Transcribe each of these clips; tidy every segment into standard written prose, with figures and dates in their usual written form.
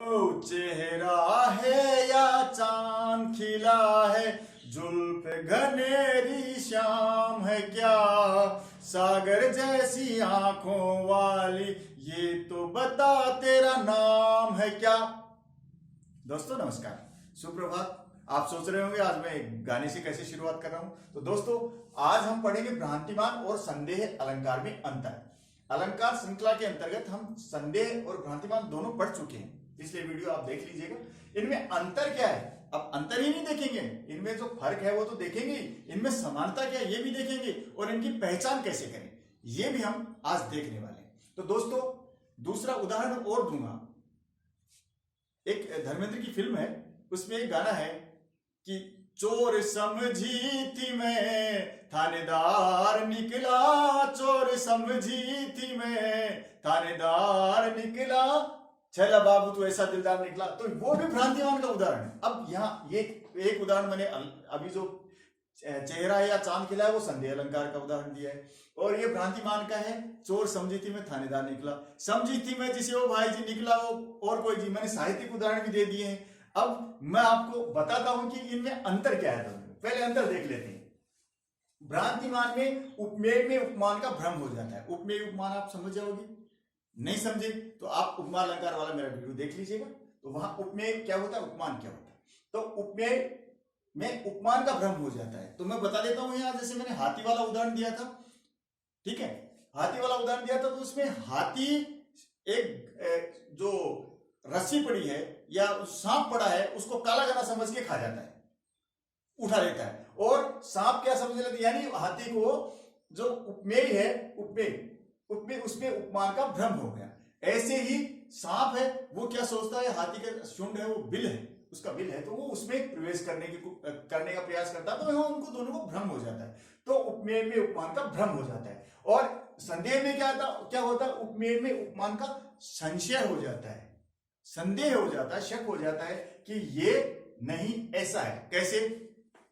ओ चेहरा है या चांद खिला है, जुल्फ घनेरी शाम है क्या, सागर जैसी आंखों वाली ये तो बता तेरा नाम है क्या। दोस्तों नमस्कार, सुप्रभात। आप सोच रहे होंगे आज मैं गाने से कैसे शुरुआत कर रहा हूं। तो दोस्तों आज हम पढ़ेंगे भ्रांतिमान और संदेह अलंकार में अंतर। अलंकार श्रृंखला के अंतर्गत हम संदेह और भ्रांतिमान दोनों पढ़ चुके हैं, इसलिए वीडियो आप देख लीजिएगा। इनमें अंतर क्या है, अब अंतर ही नहीं देखेंगे, इनमें जो फर्क है वो तो देखेंगे, इनमें समानता क्या है ये भी देखेंगे, और इनकी पहचान कैसे करें ये भी हम आज देखने वाले हैं। तो दोस्तों दूसरा उदाहरण और दूंगा। एक धर्मेंद्र की फिल्म है, उसमें एक गाना है कि चोर समझी थी मैं थानेदार निकला, चोर समझी थी मैं थानेदार निकला, छैला बाबू तो ऐसा दिलदार निकला। तो वो भी भ्रांतिमान का उदाहरण है। अब यहाँ ये एक उदाहरण मैंने अभी जो चेहरा या चांद खिला है वो संदेह अलंकार का उदाहरण दिया है, और ये भ्रांतिमान का है चोर समझी थी मैं थानेदार निकला। समझी थी मैं जिसे वो भाई जी निकला वो और कोई जी, मैंने साहित्यिक उदाहरण भी दे दिए हैं। अब मैं आपको बताता हूं कि इनमें अंतर क्या है। पहले अंतर देख लेते हैं। भ्रांतिमान में उपमेय में उपमान का भ्रम हो जाता है। उपमेय उपमान आप समझ जाओगे, नहीं समझे तो आप उपमा अलंकार वाला मेरा वीडियो देख लीजिएगा। तो वहां उपमेय क्या होता है, उपमान क्या होता है। तो उपमेय में उपमान का भ्रम हो जाता है। तो मैं बता देता हूं यहां, जैसे मैंने हाथी वाला उदाहरण दिया था, ठीक है, हाथी वाला उदाहरण दिया था, तो उसमें हाथी एक जो रस्सी पड़ी है या सांप पड़ा है उसको काला गना समझ के खा जाता है, उठा लेता है, और सांप क्या समझ लेता है, यानी हाथी को जो उपमेय है उपमेय उसमें उपमान का भ्रम हो गया। ऐसे ही सांप है वो क्या सोचता है, हाथी का शुंड है वो बिल है, उसका बिल है, तो वो उसमें प्रवेश करने का प्रयास करता है, तो वहां उनको दोनों को भ्रम हो जाता है। तो उपमेय में उपमान का भ्रम हो जाता है। और संदेह में क्या होता है, उपमेय में उपमान का संशय हो जाता है, संदेह हो जाता है, शक हो जाता है कि ये नहीं ऐसा है। कैसे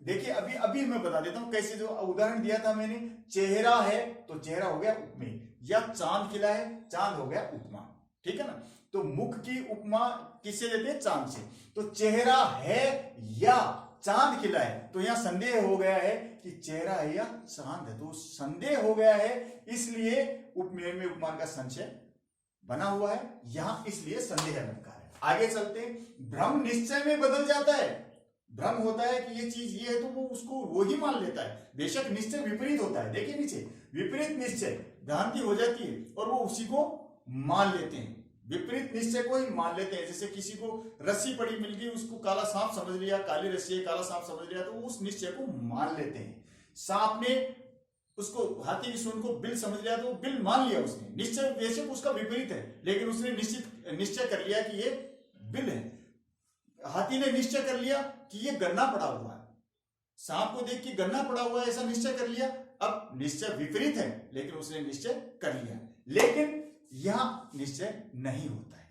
देखिए, अभी मैं बता देता हूं कैसे। जो उदाहरण दिया था मैंने, चेहरा है तो चेहरा हो गया उपमेय, या चांद खिला है चांद हो गया उपमा, ठीक है ना। तो मुख की उपमा किससे लेते हैं, चांद से। तो चेहरा है या चांद खिला है, तो यहां संदेह हो गया है कि चेहरा है या चांद है, तो संदेह हो गया है, इसलिए उपमेय में उपमान का संशय बना हुआ है यहां, इसलिए संदेह अलंकार है। आगे चलते हैं। भ्रम निश्चय में बदल जाता है। भ्रम होता है कि ये चीज ये है तो वो उसको वो ही मान लेता है, बेशक निश्चय विपरीत होता है। देखिए नीचे, विपरीत निश्चय भ्रांति हो जाती है और वो उसी को मान लेते हैं, विपरीत निश्चय को ही मान लेते हैं। जैसे किसी को रस्सी पड़ी मिल गई, उसको काला सांप समझ लिया, काली रस्सी है काला सांप समझ लिया, तो उस निश्चय को मान लेते हैं। सांप ने उसको हाथी की सूंड को बिल समझ लिया, तो बिल मान लिया उसने। निश्चय बेशक उसका विपरीत है, लेकिन उसने निश्चय कर लिया कि ये बिल है। हाथी ने निश्चय कर लिया कि ये गन्ना पड़ा हुआ है, सांप को देख के गन्ना पड़ा हुआ है ऐसा निश्चय कर लिया। अब निश्चय विपरीत है, लेकिन उसने निश्चय कर लिया। लेकिन यहां निश्चय नहीं होता है,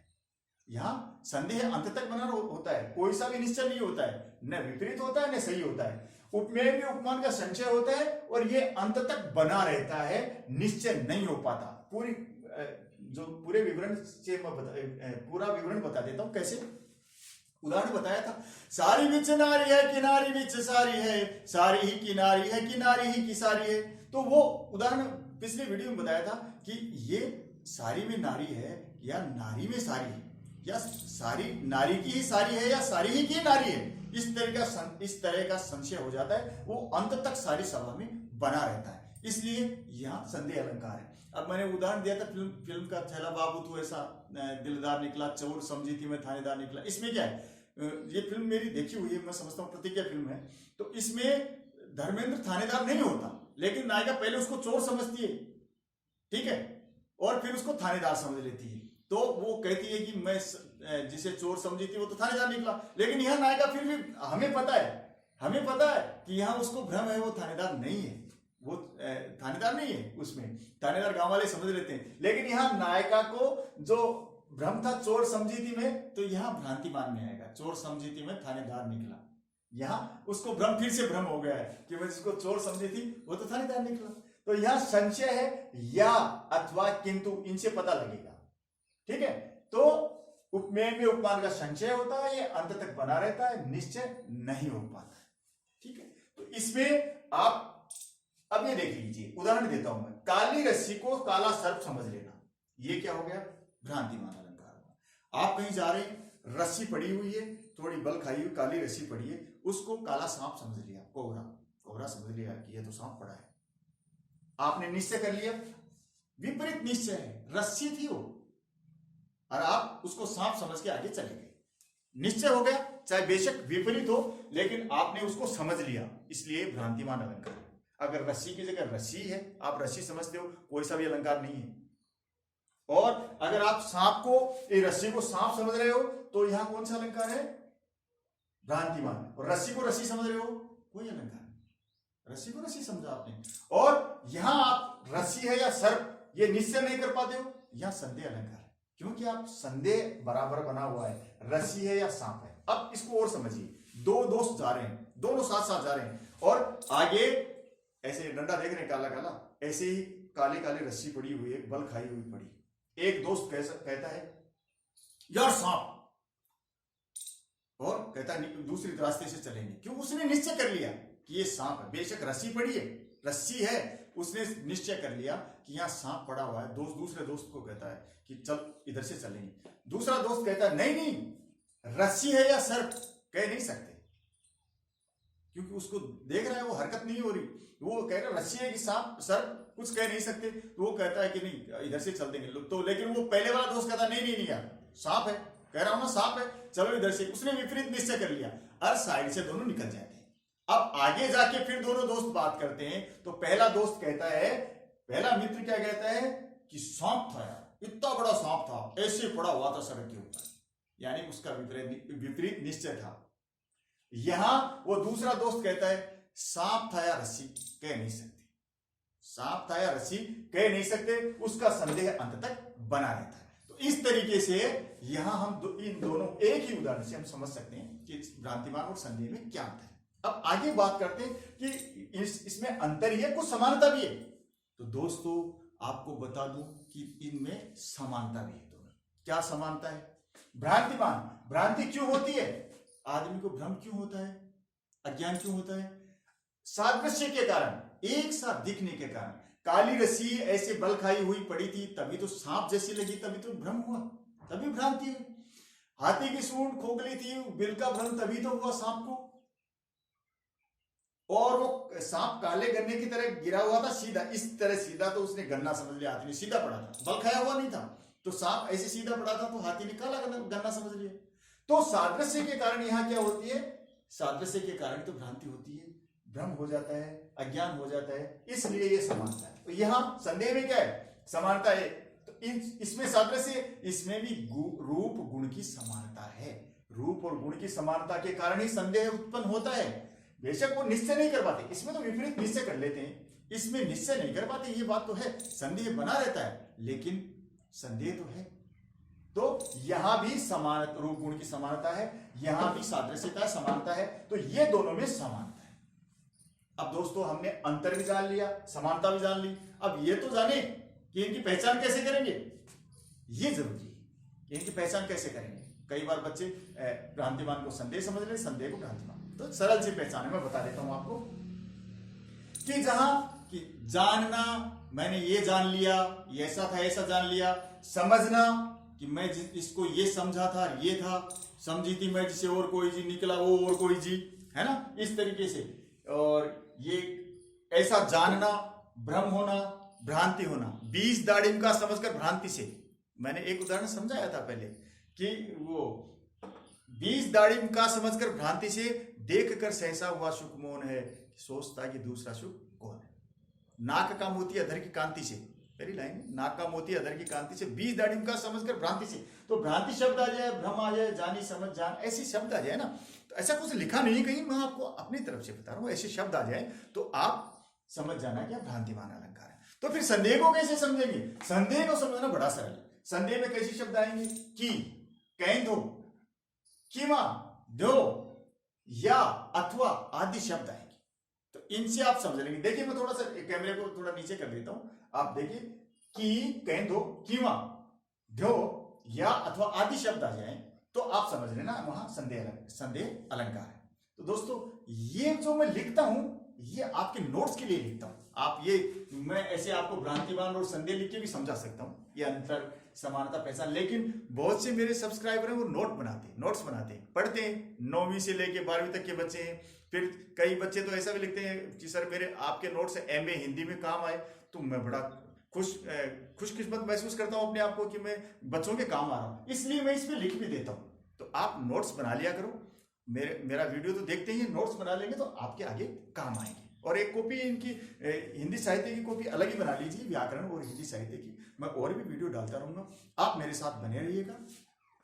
यहां संदेह अंत तक बना होता है, कोई सा भी निश्चय नहीं होता है, न विपरीत होता है न सही होता है। उपमेय में उपमान का संशय होता है और ये अंत तक बना रहता है, निश्चय नहीं हो पाता। पूरे विवरण से पूरा विवरण बता देता हूं कैसे। उदाहरण बताया था, सारी बिच नारी है किनारी बिच सारी है, सारी ही किनारी है किनारी ही की सारी है। तो वो उदाहरण पिछले वीडियो में बताया था कि ये सारी में नारी है या नारी में सारी है, या सारी नारी की ही सारी है या सारी ही की नारी है। इस तरह का संशय हो जाता है, वो अंत तक सारी सभा में बना रहता है, इसलिए यहां संदेह अलंकार है। अब मैंने उदाहरण दिया था फिल्म का, छैला बाबू तो ऐसा दिलदार निकला, चोर समझी थी मैं थानेदार निकला। इसमें क्या है, ये फिल्म मेरी देखी हुई है, मैं समझता हूँ प्रतिज्ञा फिल्म है। तो इसमें धर्मेंद्र थानेदार नहीं होता, लेकिन नायिका पहले उसको चोर समझती है, ठीक है, और फिर उसको थानेदार समझ लेती है। तो वो कहती है कि मैं जिसे चोर समझी थी वो तो थानेदार निकला, लेकिन यह नायिका फिर भी हमें पता है कि यहाँ उसको भ्रम है, वो थानेदार नहीं है, वो थानेदार नहीं है, उसमें थानेदार गांव वाले समझ लेते हैं। लेकिन यहाँ नायिका को जो भ्रम था चोर समझी थी मैं, तो यहां भ्रांतिमान में आएगा, चोर समझी थी मैं थानेदार निकला। यहां उसको भ्रम फिर से भ्रम हो गया है कि मैं जिसको चोर समझी थी वो तो थानेदार निकला। तो यहां संशय है, या अथवा किंतु, इनसे पता लगेगा, ठीक है। तो उपमेय में उपमान का संचय होता है, ये अंत तक बना रहता है, निश्चय नहीं हो पाता है। ठीक है, तो इसमें आप अब ये देख लीजिए, उदाहरण देता हूं मैं। काली रस्सी को काला सर्प समझ लेना, ये क्या हो गया? भ्रांतिमान अलंकार हुआ। आप कहीं जा रहे हैं, रस्सी पड़ी हुई है, थोड़ी बल खाई हुई काली रस्सी पड़ी है, उसको काला सांप समझ लिया, कोहरा कोहरा समझ लिया कि ये तो सांप पड़ा है। आपने निश्चय कर लिया, विपरीत निश्चय है, रस्सी थी वो और आप उसको सांप समझ के आगे चले गए। निश्चय हो गया, चाहे बेशक विपरीत हो, लेकिन आपने उसको समझ लिया, इसलिए भ्रांतिमान अलंकार। अगर रस्सी की जगह रस्सी है, आप रस्सी समझते हो, कोई सा भी अलंकार नहीं है। और अगर आप सांप को, रस्सी को सांप समझ रहे हो, तो यहां कौन सा अलंकार है? भ्रांतिमान। और रस्सी को रस्सी समझ रहे हो, कोई अलंकार नहीं, रस्सी को रस्सी समझा आपने। और यहां आप रस्सी है या सर्प, ये निश्चय नहीं कर पाते हो, यहां संदेह अलंकार है, क्योंकि आप संदेह बराबर बना हुआ है, रस्सी है या सांप है। अब इसको और समझिए, दो दोस्त जा रहे हैं, दोनों साथ साथ जा रहे हैं, और आगे ऐसे डंडा देख रहे हैं काला काला, ऐसे ही काली काली रस्सी पड़ी हुई है, बल खाई हुई पड़ी। एक दोस्त कहता है यार सांप, और कहता है दूसरी रास्ते से चलेंगे, क्यों? उसने निश्चय कर लिया कि ये सांप है, बेशक रस्सी पड़ी है, रस्सी है, उसने निश्चय कर लिया कि यहाँ सांप पड़ा हुआ है। दोस्त दूसरे दोस्त को कहता है कि चल इधर से चलेंगे। दूसरा दोस्त कहता है नहीं नहीं, रस्सी है या सर्प, कह नहीं सकते, क्योंकि उसको देख रहा है, वो हरकत नहीं हो रही, वो कह रहा है रस्सी है कि सांप सर्प, कुछ कह नहीं सकते, तो वो कहता है कि नहीं इधर से चल देंगे तो। लेकिन वो पहले वाला दोस्त कहता नहीं नहीं नहीं यार, सांप है, कह रहा हूं ना सांप है, चलो इधर से। उसने विपरीत निश्चय कर लिया और साइड से दोनों निकल जाते हैं। अब आगे जाके फिर दोनों दोस्त बात करते हैं, तो पहला दोस्त कहता है, पहला मित्र क्या कहता है कि सांप था यार, इतना बड़ा सांप था, ऐसे पड़ा हुआ था सड़क के ऊपर, यानी उसका विपरीत निश्चय था। यहां वो दूसरा दोस्त कहता है सांप था या रस्सी, कह नहीं सकते, सांप था या रस्सी कह नहीं सकते, उसका संदेह अंत तक बना रहता है। तो इस तरीके से यहां हम इन दोनों एक ही उदाहरण से हम समझ सकते हैं कि भ्रांतिमान और संदेह में क्या अंतर है। अब आगे बात करते हैं कि इसमें अंतर ही है, कुछ समानता भी है। तो दोस्तों आपको बता दूं कि इनमें समानता भी है। दोनों क्या समानता है? भ्रांतिमान, भ्रांति क्यों होती है? आदमी को भ्रम क्यों होता है, अज्ञान क्यों होता है? सादृश्य के कारण, एक साथ दिखने के कारण। काली रस्सी ऐसे बल खाई हुई पड़ी थी, तभी तो सांप जैसी लगी, तभी तो भ्रम हुआ, तभी भ्रांति हुई। हाथी की सूंड खोखली थी, बिल का भ्रम तभी तो हुआ सांप को। और वो सांप काले गन्ने की तरह गिरा हुआ था सीधा, इस तरह सीधा, तो उसने गन्ना समझ लिया, हाथी ने सीधा पड़ा था, बल खाया हुआ नहीं था। तो सांप ऐसे सीधा पड़ा था, तो हाथी ने काला गन्ना समझ लिया। तो सादृश्य के कारण यहां क्या होती है? सादृश्य के कारण तो भ्रांति होती है, भ्रम हो जाता है, अज्ञान हो जाता है, इसलिए ये समानता है। तो यहां संदेह में क्या है? समानता है। तो इसमें सादृश्य, इसमें भी रूप गुण की समानता है। रूप और गुण की समानता के कारण ही संदेह उत्पन्न होता है। बेशक वो निश्चय नहीं कर पाते, इसमें तो विपरीत निश्चय कर लेते हैं, इसमें निश्चय नहीं कर पाते, ये बात तो है, संदेह बना रहता है, लेकिन संदेह तो है। तो यहां भी समान रूप गुण की समानता है, यहां भी सादृश्यता समानता है, तो ये दोनों में समानता है। अब दोस्तों हमने अंतर भी जान लिया, समानता भी जान ली। अब ये तो जाने कि इनकी पहचान कैसे करेंगे, ये जरूरी है कि इनकी पहचान कैसे करेंगे। कई बार बच्चे भ्रांतिमान को संदेह समझ ले, संदेह को भ्रांतिमान। तो सरल सी पहचान है, मैं बता देता हूं आपको कि जहां कि जानना, मैंने ये जान लिया, ये ऐसा था ऐसा जान लिया। समझना कि मैं इसको ये समझा था, ये था, समझी थी मैं जिसे और कोई जी, निकला वो और कोई जी, है ना, इस तरीके से। और ये ऐसा जानना, भ्रम होना, भ्रांति होना। 20 दाड़िम का समझकर भ्रांति से, मैंने एक उदाहरण समझाया था पहले कि वो 20 दाड़िम का समझकर भ्रांति से देखकर सहसा हुआ सुख मौन है, सोचता कि दूसरा सुख कौन है। नाक का मोती अधर की कांति से, पहली लाइन, नाक का मोती अधर की कांति से 20 दाड़िम का समझकर भ्रांति से। तो भ्रांति शब्द आ जाए, भ्रम आ जाए, जानी समझ जान, ऐसे शब्द आ जाए ना, तो ऐसा कुछ लिखा नहीं कहीं, मैं आपको अपनी तरफ से बता रहा हूं, ऐसे शब्द आ जाए तो आप समझ जाना क्या भ्रांतिमान अलंकार है। तो फिर संदेह को कैसे समझेंगे? संदेह को समझना बड़ा सरल है। संदेह में कैसे शब्द आएंगे? की, कैंधो, किमा, दो, या, अथवा आदि शब्द आएंगे। तो इनसे आप समझ लेंगे। देखिए मैं थोड़ा सा कैमरे को थोड़ा नीचे कर देता हूं, आप देखिए, की, कैंधो, किमा, ध्यो, या अथवा आदि शब्द आ जाए तो आप समझ लेना वहां संदेह अलंकार है। तो दोस्तों ये जो मैं लिखता हूं ये आपके नोट्स के लिए लिखता हूं। आप ये मैं ऐसे आपको भ्रांतिवान और संदेह लिख के भी समझा सकता हूं, ये अंतर समानता पहचान। लेकिन बहुत से मेरे सब्सक्राइबर हैं वो नोट्स बनाते हैं, पढ़ते हैं। 9वीं से लेके 12वीं तक के बच्चे हैं। फिर कई बच्चे तो ऐसा भी लिखते हैं कि सर मेरे आपके नोट से MA हिंदी में काम आए। तो मैं बड़ा खुशकिस्मत महसूस करता हूं अपने आप को कि मैं बच्चों के काम आ रहा हूं, इसलिए मैं इस पे लिख भी देता हूं। तो आप नोट्स बना लिया करो। मेरा वीडियो तो देखते ही नोट्स बना लेंगे तो आपके आगे काम आएंगे। और एक कॉपी इनकी हिंदी साहित्य की कॉपी अलग ही बना लीजिए, व्याकरण और हिंदी साहित्य की। मैं और भी वीडियो डालता रहूंगा, आप मेरे साथ बने रहिएगा।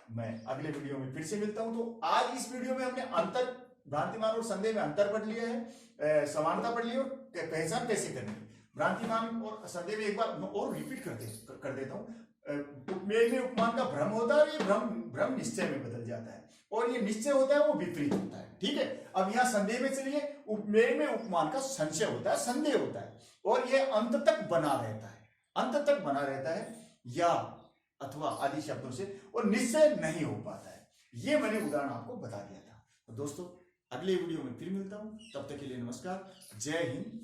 मैं अगले वीडियो में फिर से मिलता हूं। तो आज इस वीडियो में हमने अंतर, भ्रांतिमान और संदेह में अंतर पढ़ लिया है, समानता पढ़ ली और पहचान कैसे करनी है। भ्रांतिमान और संदेह में एक बार और रिपीट कर देता हूं। उपमेय में उपमान का भ्रम होता है, ये भ्रम निश्चय में बदल जाता है, और ये निश्चय होता है वो विपरीत होता है। ठीक है, अब यहाँ संदेह में चलिए। उपमेय में उपमान का संशय होता है, संदेह होता है, और ये अंत तक बना रहता है या अथवा आदि शब्दों से, और निश्चय नहीं हो पाता है। ये मैंने उदाहरण आपको बता दिया था। तो दोस्तों अगले वीडियो में फिर मिलता हूं, तब तक के लिए नमस्कार, जय हिंद,